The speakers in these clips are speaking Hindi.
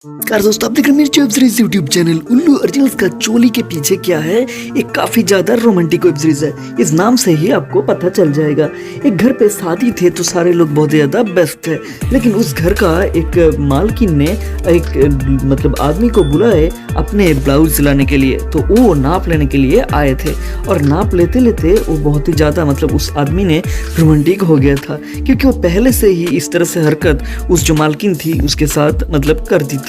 नमस्कार दोस्तों, आप देख रहे हैं मेरे वेब सीरीज यूट्यूब चैनल उल्लू ओरिजिनल्स का। चोली के पीछे क्या है, एक काफी ज्यादा रोमांटिक वेब सीरीज है। इस नाम से ही आपको पता चल जाएगा। एक घर पे शादी थे तो सारे लोग बहुत ज्यादा व्यस्त थे, लेकिन उस घर का एक मालकिन ने एक आदमी को बुलाए अपने ब्लाउज सिलाने के लिए। तो वो नाप लेने के लिए आए थे और नाप लेते लेते वो बहुत ही ज्यादा उस आदमी ने रोमांटिक हो गया था, क्योंकि वो पहले से ही इस तरह से हरकत उस जो मालकिन थी उसके साथ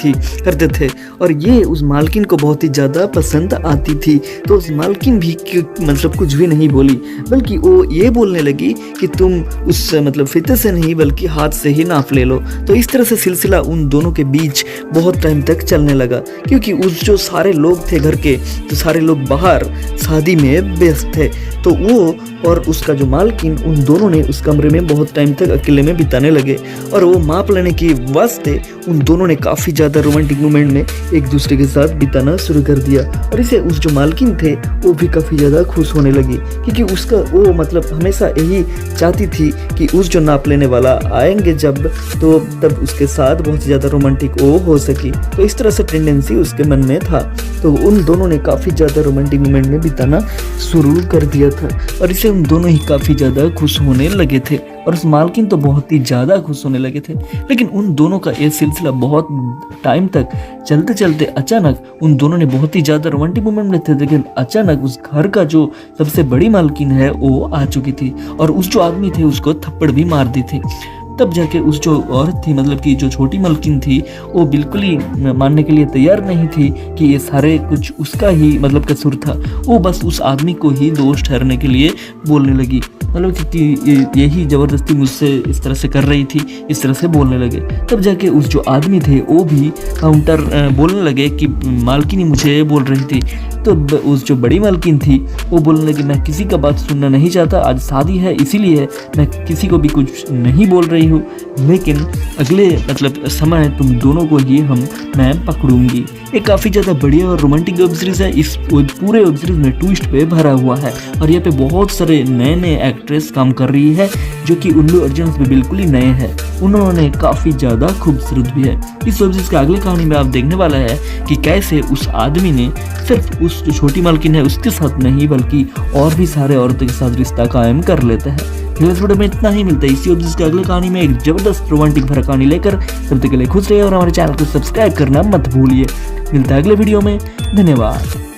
करते थे और ये उस मालकिन को बहुत ही ज़्यादा पसंद आती थी। तो उस मालकिन भी कुछ भी नहीं बोली, बल्कि वो ये बोलने लगी कि तुम उस फीते से नहीं बल्कि हाथ से ही नाप ले लो। तो इस तरह से सिलसिला उन दोनों के बीच बहुत टाइम तक चलने लगा, क्योंकि उस जो सारे लोग थे घर के, तो सारे लोग बाहर शादी में व्यस्त थे। तो वो और उसका जो मालकिन, उन दोनों ने उस कमरे में बहुत टाइम तक अकेले में बिताने लगे और वो माप लेने के वास्ते उन दोनों ने काफ़ी ज़्यादा रोमांटिक मोमेंट में एक दूसरे के साथ बिताना शुरू कर दिया। और इसे उस जो मालकिन थे वो भी काफ़ी ज़्यादा खुश होने लगी, क्योंकि उसका वो हमेशा यही चाहती थी कि उस जो नाप लेने वाला आएंगे जब, तो तब उसके साथ बहुत ज़्यादा रोमांटिक वो हो सकी। तो इस तरह से टेंडेंसी उसके मन में था। तो उन दोनों ने काफ़ी ज़्यादा रोमांटिक मोमेंट में बिताना शुरू कर दिया था और इसे उन दोनों ही काफ़ी ज़्यादा खुश होने लगे थे और उस मालकिन तो बहुत ही ज़्यादा खुश होने लगे थे। लेकिन उन दोनों का ये सिलसिला बहुत टाइम तक चलते चलते अचानक उन दोनों ने बहुत ही ज़्यादा रोमांटिक मोमेंट में थे, लेकिन अचानक उस घर का जो सबसे बड़ी मालकिन है वो आ चुकी थी और उस जो आदमी थे उसको थप्पड़ भी मार दी थी। तब जाके उस जो औरत थी, कि जो छोटी मालकिन थी, वो बिल्कुल ही मानने के लिए तैयार नहीं थी कि ये सारे कुछ उसका ही कसूर था। वो बस उस आदमी को ही दोष ठहरने के लिए बोलने लगी, कि यही ज़बरदस्ती मुझसे इस तरह से कर रही थी, इस तरह से बोलने लगे। तब जाके उस जो आदमी थे वो भी काउंटर बोलने लगे कि मालकिन ही मुझे बोल रही थी। तो उस जो बड़ी मालकिन थी वो बोलने लगी, मैं किसी का बात सुनना नहीं चाहता, आज शादी है इसीलिए मैं किसी को भी कुछ नहीं बोल रही हूँ, लेकिन अगले समय तुम दोनों को ही मैं पकड़ूंगी। ये काफ़ी ज़्यादा बढ़िया और रोमांटिक वेब सीरीज़ है। इस पूरे वेब सीरीज़ में ट्विस्ट पे भरा हुआ है और यहाँ पे बहुत सारे नए नए एक्ट्रेस काम कर रही है जो कि उल्लू ओरिजिनल्स में बिल्कुल ही नए हैं। उन्होंने काफ़ी ज़्यादा खूबसूरत भी है। इस वेब सीरीज़ की अगली कहानी में आप देखने वाला है कि कैसे उस आदमी ने सिर्फ उस जो छोटी मालकिन है उसके साथ नहीं बल्कि और भी सारे औरतों के साथ रिश्ता कायम कर लेते हैं। इस वीडियो में इतना ही मिलता है। इसी वेब सीरीज़ की अगली कहानी में एक जबरदस्त रोमांटिक भरा कहानी लेकर, तब तक के लिए खुश रहिए और हमारे चैनल को सब्सक्राइब करना मत भूलिए। मिलता है अगले वीडियो में। धन्यवाद।